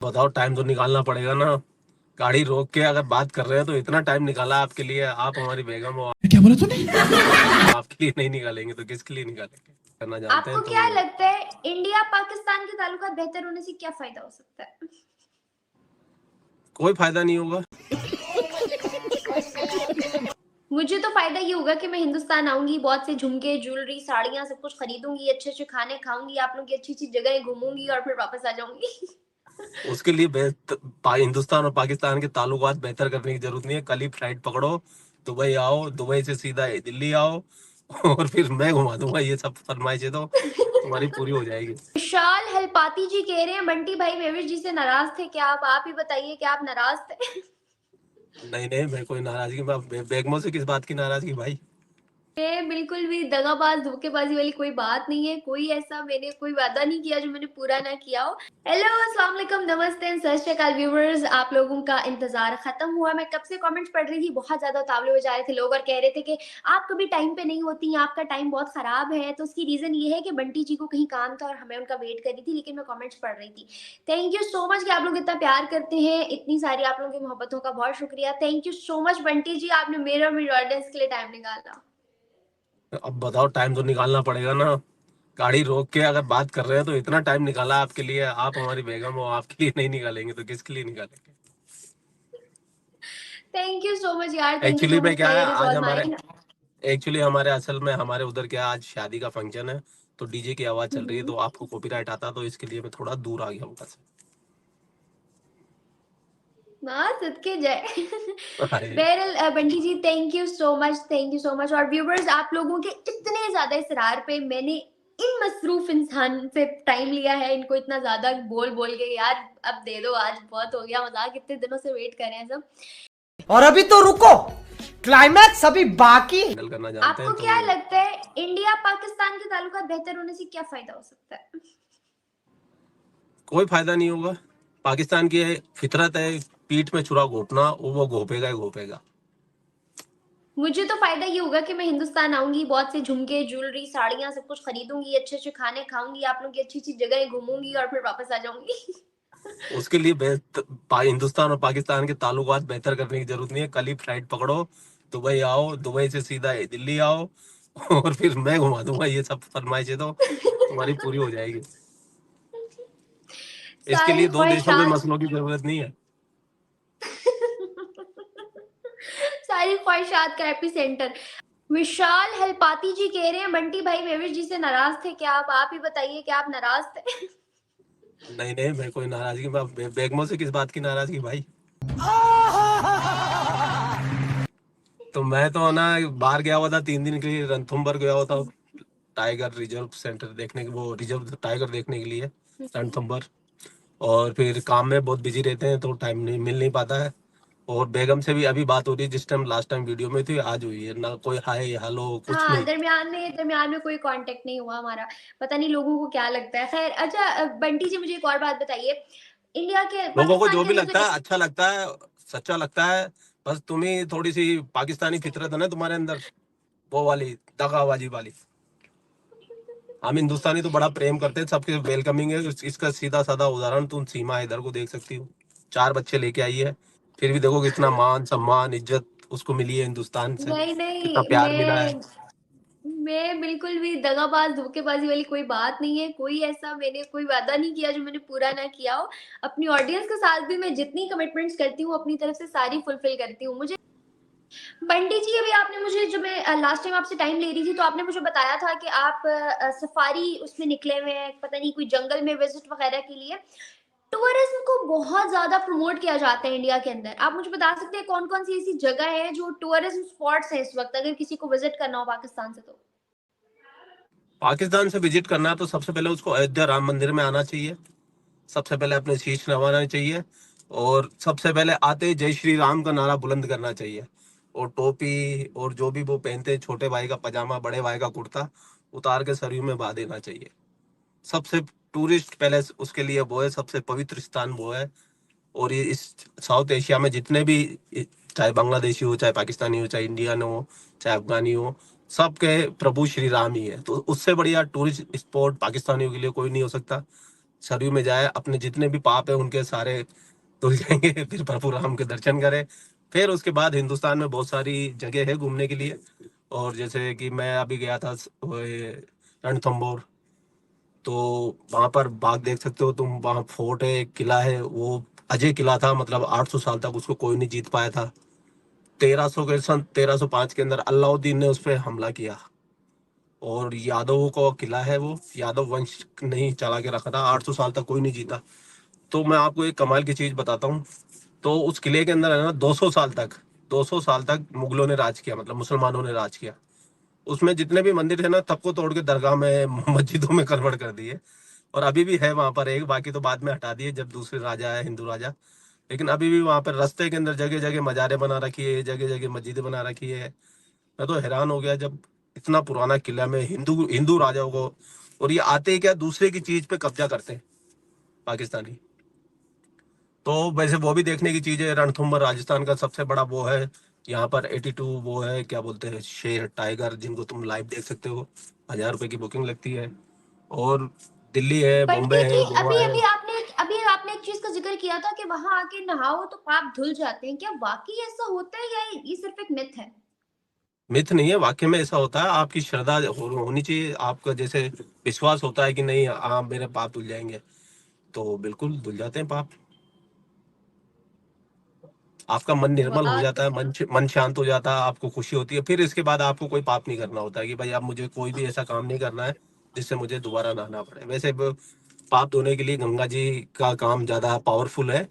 बताओ, टाइम तो निकालना पड़ेगा ना। गाड़ी रोक के अगर बात कर रहे हैं तो इतना टाइम निकाला आपके लिए। आप हमारी बेगम हो। क्या बोला तूने? आपके लिए नहीं निकालेंगे तो किसके लिए निकालेंगे? करना जानते आपको हैं तो। क्या लगता है इंडिया पाकिस्तान के ताल्लुकात बेहतर होने से क्या फायदा हो सकता है? कोई फायदा नहीं होगा। मुझे तो फायदा ये होगा कि मैं हिंदुस्तान आऊंगी, बहुत से झुमके, ज्वेलरी, साड़ियां, सब कुछ खरीदूंगी, अच्छे अच्छे खाने खाऊंगी, आप लोग की अच्छी अच्छी जगह घूमूंगी और फिर वापस आ जाऊंगी। उसके लिए हिंदुस्तान और पाकिस्तान के ताल्लुकात बेहतर करने की जरूरत नहीं है। कल ही फ्लाइट पकड़ो, दुबई आओ, दुबई से सीधा दिल्ली आओ और फिर मैं घुमा दूंगा। ये सब फरमाइशें तो तुम्हारी पूरी हो जाएगी। विशाल हेलपाती जी कह रहे हैं बंटी भाई मेविश जी से नाराज थे क्या? आप ही बताइए कि आप नाराज थे? नहीं नहीं, मैं कोई नाराजगी, बेगमों से किस बात की नाराजगी भाई? ये बिल्कुल भी दगाबाज धोखेबाजी वाली कोई बात नहीं है। कोई ऐसा मैंने कोई वादा नहीं किया जो मैंने पूरा ना किया हो। हेलो, अस्सलाम वालेकुम, नमस्ते एंड सत श्री अकाल व्यूअर्स। आप लोगों का इंतजार खत्म हुआ। मैं कब से कमेंट्स पढ़ रही थी, बहुत ज्यादा तावले बजा रहे थे लोग और कह रहे थे कि आप कभी टाइम पे नहीं होती, आपका टाइम बहुत खराब है। तो उसकी रीजन ये है कि बंटी जी को कहीं काम था और हमें उनका वेट कर रही थी, लेकिन मैं कमेंट्स पढ़ रही थी। थैंक यू सो मच कि आप लोग इतना प्यार करते हैं। इतनी सारी आप लोगों की मोहब्बतों का बहुत शुक्रिया। Thank you so much Bunty ji, आपने मेरे और मेरी ऑडियंस के लिए टाइम निकाला। अब बताओ, टाइम तो निकालना पड़ेगा ना। गाड़ी रोक के अगर बात कर रहे हैं तो इतना टाइम निकाला आपके लिए। आप हमारी बेगम हो। आपके लिए नहीं निकालेंगे तो किसके लिए निकालेंगे? थैंक यू सो मच यार, थैंक यू एक्चुअली सो में मच, क्या है, प्लेयर इज आज ऑल हमारे माइन। एक्चुअली हमारे असल में हमारे उधर क्या आज शादी का फंक्शन है। तो डीजे की आवाज चल रही है तो आपको कॉपीराइट आता, तो इसके लिए मैं थोड़ा दूर आ गया हूँ वहाँ हाँ, सदके जाए। से। अरे, बहरहाल Bunty ji, thank you so much, thank you so much. और व्यूवर्स, आप लोगों के इतने ज्यादा इसरार पे मैंने इन मसरूफ इंसान से टाइम लिया है। इनको इतना ज्यादा बोल बोल के यार अब दे दो, आज बहुत हो गया मजाक, इतने दिनों से वेट कर रहे हैं सब। और अभी तो रुको, क्लाइमैक्स अभी बाकी है। हैंडल करना जानते आपको हैं तो। क्या लगता है इंडिया पाकिस्तान के ताल्लुकात बेहतर होने से क्या फायदा हो सकता है? कोई फायदा नहीं होगा। पाकिस्तान की फितरत है, पीठ में छुरा घोंपना, वो घोपेगा ही घोपेगा। मुझे तो फायदा ये होगा कि मैं हिंदुस्तान आऊंगी, बहुत से झुमके, ज्वेलरी, साड़ियां, सब कुछ खरीदूंगी, अच्छे अच्छे खाने खाऊंगी, आप लोग की अच्छी अच्छी जगह घूमूंगी और फिर वापस आ जाऊंगी। उसके लिए हिंदुस्तान और पाकिस्तान के ताल्लुकात बेहतर करने की जरूरत नहीं है। कल ही फ्लाइट पकड़ो, दुबई आओ, दुबई से सीधा दिल्ली आओ और फिर मैं घुमा दूंगा। ये सब फरमाइशें तो तुम्हारी पूरी हो जाएगी। इसके सारी लिए दो देशों के ख्वाहिशात मसलों की जरूरत नहीं है। सारी ख्वाहिशात का एपिसेंटर। विशाल हेलपाती जी कह रहे हैं बंटी भाई मेविश जी से नाराज थे क्या? आप ही बताइए कि आप नाराज थे? नहीं नहीं, मैं कोई नाराजगी, बेगमों से किस बात की नाराजगी भाई? तो मैं तो ना बाहर गया हुआ था 3 दिन के लिए, रणथुम्बर गया हुआ था टाइगर रिजर्व सेंटर देखने के, वो रिजर्व टाइगर देखने के लिए, रणथंभौर। और फिर काम में बहुत बिजी रहते हैं तो टाइम नहीं मिल नहीं पाता है। और बेगम से भी अभी बात हो रही है, जिस टाइम लास्ट टाइम वीडियो में थी आज हुई है ना। कोई हाय हेलो कुछ हाँ, नहीं। दरमियान में कोई कांटेक्ट नहीं हुआ हमारा। पता नहीं लोगों को क्या लगता है। खैर, अच्छा बंटी जी, मुझे एक और बात बताइए। इंडिया के लोगों को पाकिस्तान जो के भी अंदर लगता जो है अच्छा लगता है, सच्चा लगता है। बस तुम्हें थोड़ी सी पाकिस्तानी फितरत है ना तुम्हारे अंदर, वो वाली दगाबाजी वाली। हम हिंदुस्तानी तो बड़ा प्रेम करते हैं, सबके वेलकमिंग है। इसका सीधा साधा उदाहरण तुम सीमा हैदर को देख सकती हो। 4 बच्चे लेके आई है, फिर भी देखो कितना मान सम्मान इज्जत उसको मिली है हिंदुस्तान से, नहीं कितना नहीं, प्यार मिला है। मैं बिल्कुल भी दगाबाज धोखेबाजी वाली कोई बात नहीं है। कोई ऐसा मैंने कोई वादा नहीं किया जो मैंने पूरा ना किया हो। अपनी ऑडियंस के साथ भी मैं जितनी कमिटमेंट्स करती हूँ अपनी तरफ से सारी फुलफिल करती हूँ। मुझे बंटी जी, अभी आपने मुझे, जो मैं लास्ट टाइम आपसे टाइम ले रही थी, तो आपने मुझे बताया था कि आप सफारी उसमें निकले हुए हैं, पता नहीं कोई जंगल में विजिट वगैरह के लिए। टूरिज्म को बहुत ज्यादा प्रमोट किया जाता है इंडिया के अंदर। आप मुझे बता सकते हैं कौन कौन सी ऐसी जगह है जो टूरिज्म स्पॉट्स है इस वक्त, अगर किसी को विजिट करना हो पाकिस्तान से तो? पाकिस्तान से विजिट करना है तो सबसे पहले उसको अयोध्या राम मंदिर में आना चाहिए। सबसे पहले अपने शीश नवाना चाहिए। और सबसे पहले आते ही जय श्री राम का नारा बुलंद करना चाहिए। और टोपी और जो भी वो पहनते हैं, छोटे भाई का पजामा, बड़े भाई का कुर्ता उतार के सरयू में बहा देना चाहिए। सबसे टूरिस्ट पैलेस उसके लिए वो है, सबसे पवित्र स्थान वो है। और ये इस साउथ एशिया में जितने भी, चाहे बांग्लादेशी हो, चाहे पाकिस्तानी हो, चाहे इंडियन हो, चाहे अफगानी हो, सबके प्रभु श्री राम ही है। तो उससे बढ़िया टूरिस्ट स्पॉट पाकिस्तानियों के लिए कोई नहीं हो सकता। सरयू में जाए, अपने जितने भी पाप है उनके सारे धुल जाएंगे, फिर प्रभु राम के दर्शन करें। फिर उसके बाद हिंदुस्तान में बहुत सारी जगह है घूमने के लिए। और जैसे कि मैं अभी गया था रणथंबोर, तो वहां पर बाग देख सकते हो तुम, वहां फोर्ट है, एक किला है, वो अजय किला था, मतलब 800 साल तक उसको कोई नहीं जीत पाया था। 1300 के सन 1305 के अंदर अलाउद्दीन ने उस पर हमला किया। और यादवों का किला है, वो यादव वंश नहीं चला के रखा था, 800 साल तक कोई नहीं जीता। तो मैं आपको एक कमाल की चीज बताता हूँ। तो उस किले के अंदर है ना 200 साल तक मुगलों ने राज किया, मतलब मुसलमानों ने राज किया। उसमें जितने भी मंदिर थे ना, सबको तोड़ के दरगाह में मस्जिदों में कन्वर्ट कर दिए। और अभी भी है वहां पर एक, बाकी तो बाद में हटा दिए जब दूसरे राजा आए, हिंदू राजा। लेकिन अभी भी वहां पर रास्ते के अंदर जगह जगह मजारे बना रखी है, जगह जगह मस्जिदें बना रखी है। मैं तो हैरान हो गया जब इतना पुराना किला में हिंदू हिंदू राजाओं को, और ये आते ही क्या दूसरे की चीज पे कब्जा करते हैं पाकिस्तानी। तो वैसे वो भी देखने की चीज है। रणथंभौर राजस्थान का सबसे बड़ा वो है। यहाँ पर 82 वो है, क्या बोलते हैं, शेर टाइगर, जिनको तुम लाइव देख सकते हो। 1000 रुपए की बुकिंग लगती है। और दिल्ली है, बॉम्बे पंडित है, जी, गोवा अभी है। अभी आपने एक चीज का जिक्र किया था कि वहां आके नहाओ तो पाप धुल जाते हैं। क्या वाकई ऐसा होता है या ये सिर्फ एक मिथ है? मिथ नहीं है, वाकई में ऐसा होता है। आपकी श्रद्धा होनी चाहिए, आपका जैसे विश्वास होता है कि नहीं आप मेरे पाप धुल जाएंगे, तो बिल्कुल धुल जाते हैं पाप। आपका मन निर्मल हो वाह। जाता है, मन शांत हो जाता है, आपको खुशी होती है। फिर इसके बाद आपको कोई पाप नहीं करना होता है कि भाई अब मुझे कोई भी ऐसा काम नहीं करना है जिससे मुझे दोबारा नहाना पड़े। वैसे पाप धोने के लिए गंगा जी का काम ज्यादा पावरफुल है।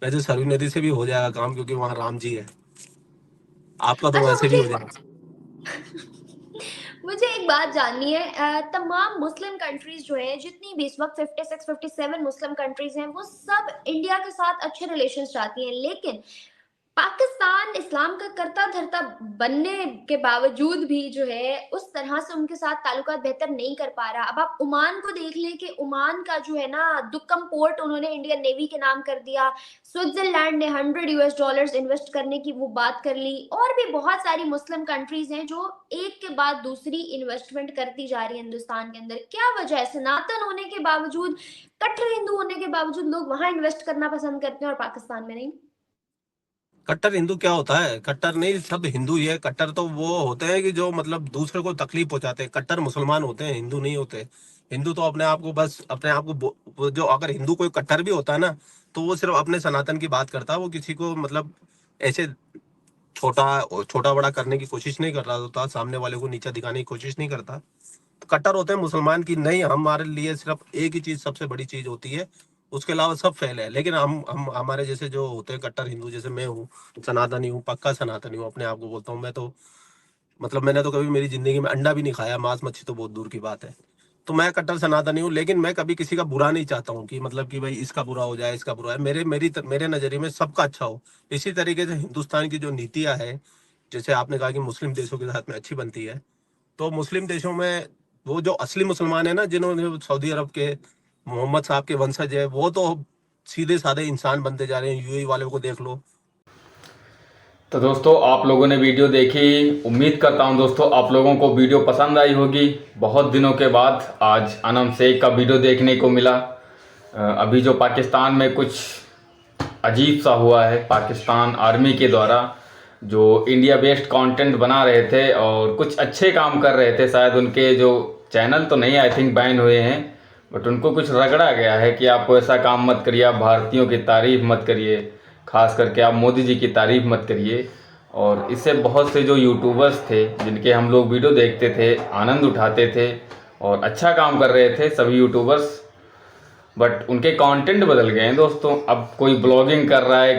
वैसे सरयू नदी से भी हो जाएगा काम, क्योंकि वहां राम जी है। आपका तो अच्छा, वैसे भी हो जाएगा। मुझे एक बात जाननी है। तमाम मुस्लिम कंट्रीज जो है, जितनी भी इस वक्त 56 57 मुस्लिम कंट्रीज हैं, वो सब इंडिया के साथ अच्छे रिलेशंस चाहती हैं, लेकिन पाकिस्तान इस्लाम का करता धरता बनने के बावजूद भी जो है उस तरह से उनके साथ ताल्लुकात बेहतर नहीं कर पा रहा। अब आप ओमान को देख लें कि ओमान का जो है ना दुक्कम पोर्ट उन्होंने इंडियन नेवी के नाम कर दिया। स्विट्जरलैंड ने $100 इन्वेस्ट करने की वो बात कर ली। और भी बहुत सारी मुस्लिम कंट्रीज हैं जो एक के बाद दूसरी इन्वेस्टमेंट करती जा रही है हिंदुस्तान के अंदर। क्या वजह है? सनातन होने के बावजूद, कट्टर हिंदू होने के बावजूद लोग वहां इन्वेस्ट करना पसंद करते हैं और पाकिस्तान में नहीं। कट्टर हिंदू क्या होता है? कट्टर नहीं, सब हिंदू ही है। कट्टर तो वो होते हैं कि जो मतलब दूसरे को तकलीफ पहुंचाते हैं। कट्टर मुसलमान होते हैं, हिंदू नहीं होते। हिंदू तो अपने आप को बस अपने आप को वो जो, अगर हिंदू कोई कट्टर भी होता है ना, तो वो सिर्फ अपने सनातन की बात करता है। वो किसी को मतलब ऐसे छोटा छोटा बड़ा करने की कोशिश नहीं कर रहा होता, सामने वाले को नीचा दिखाने की कोशिश नहीं करता। तो कट्टर होते हैं मुसलमान की नहीं, हमारे लिए सिर्फ एक ही चीज सबसे बड़ी चीज होती है, उसके अलावा सब फेल है। लेकिन हम हमारे जैसे जो होते हैं कट्टर हिंदू, जैसे मैं हूँ, सनातनी हूँ, पक्का सनातनी हूँ, अपने आप को बोलता हूँ। मैं तो मतलब मैंने तो कभी मेरी जिंदगी में अंडा भी नहीं खाया, मांस मच्छी तो बहुत दूर की बात है। तो मैं कट्टर सनातनी हूँ, लेकिन मैं कभी किसी का बुरा नहीं चाहता हूँ कि मतलब कि भाई इसका बुरा हो जाए, इसका बुरा है। मेरे नजरिए में सबका अच्छा हो। इसी तरीके से हिंदुस्तान की जो नीतियां है, जैसे आपने कहा कि मुस्लिम देशों के साथ में अच्छी बनती है, तो मुस्लिम देशों में वो जो असली मुसलमान है ना, जिन्होंने सऊदी अरब के मोहम्मद साहब के वंशज है, वो तो सीधे साधे इंसान बनते जा रहे हैं। यूएई वालों को देख लो। तो दोस्तों, आप लोगों ने वीडियो देखी। उम्मीद करता हूं दोस्तों आप लोगों को वीडियो पसंद आई होगी। बहुत दिनों के बाद आज अनम शेख का वीडियो देखने को मिला। अभी जो पाकिस्तान में कुछ अजीब सा हुआ है, पाकिस्तान आर्मी के द्वारा जो इंडिया बेस्ड कंटेंट बना रहे थे और कुछ अच्छे काम कर रहे थे, शायद उनके जो चैनल तो नहीं आई थिंक बैन हुए हैं, बट उनको कुछ रगड़ा गया है कि आपको ऐसा काम मत करिए, आप भारतीयों की तारीफ मत करिए, खास करके आप मोदी जी की तारीफ मत करिए। और इससे बहुत से जो यूट्यूबर्स थे जिनके हम लोग वीडियो देखते थे, आनंद उठाते थे और अच्छा काम कर रहे थे सभी यूट्यूबर्स, बट उनके कंटेंट बदल गए हैं दोस्तों। अब कोई ब्लॉगिंग कर रहा है,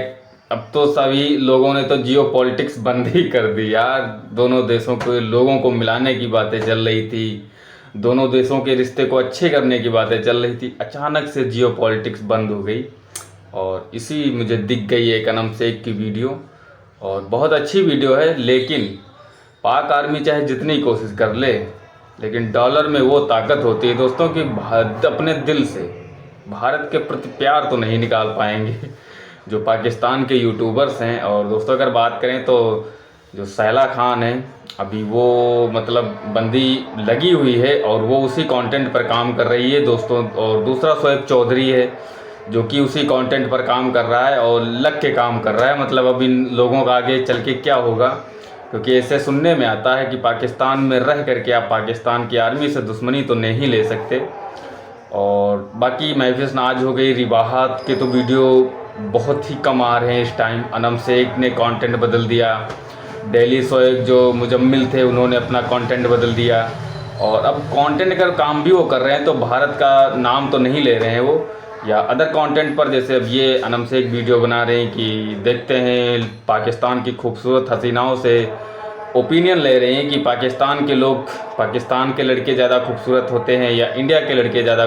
अब तो सभी लोगों ने तो जियो पॉलिटिक्स बंद ही कर दी यार। दोनों देशों के लोगों को मिलाने की बातें चल रही थी, दोनों देशों के रिश्ते को अच्छे करने की बातें चल रही थी, अचानक से जियो पॉलिटिक्स बंद हो गई। और इसी मुझे दिख गई एक अनम शेख की वीडियो, और बहुत अच्छी वीडियो है। लेकिन पाक आर्मी चाहे जितनी कोशिश कर ले, लेकिन डॉलर में वो ताकत होती है दोस्तों कि अपने दिल से भारत के प्रति प्यार तो नहीं निकाल पाएंगे जो पाकिस्तान के यूट्यूबर्स हैं। और दोस्तों अगर बात करें तो जो सैला खान है अभी वो मतलब बंदी लगी हुई है और वो उसी कंटेंट पर काम कर रही है दोस्तों। और दूसरा शोएब चौधरी है जो कि उसी कंटेंट पर काम कर रहा है और लग के काम कर रहा है। मतलब अब इन लोगों का आगे चल के क्या होगा, क्योंकि ऐसे सुनने में आता है कि पाकिस्तान में रह करके आप पाकिस्तान की आर्मी से दुश्मनी तो नहीं ले सकते। और बाकी महफिज नाज हो गई, रिबाहत के तो वीडियो बहुत ही कम आ रहे हैं इस टाइम। अनम शेख ने कंटेंट बदल दिया, डेली शोएब जो मुजम्मिल थे उन्होंने अपना कंटेंट बदल दिया, और अब कंटेंट का काम भी वो कर रहे हैं तो भारत का नाम तो नहीं ले रहे हैं वो, या अदर कंटेंट पर। जैसे अब ये अनम शेख वीडियो बना रहे हैं कि देखते हैं पाकिस्तान की खूबसूरत हसीनाओं से ओपिनियन ले रहे हैं कि पाकिस्तान के लोग, पाकिस्तान के लड़के ज़्यादा खूबसूरत होते हैं या इंडिया के लड़के ज़्यादा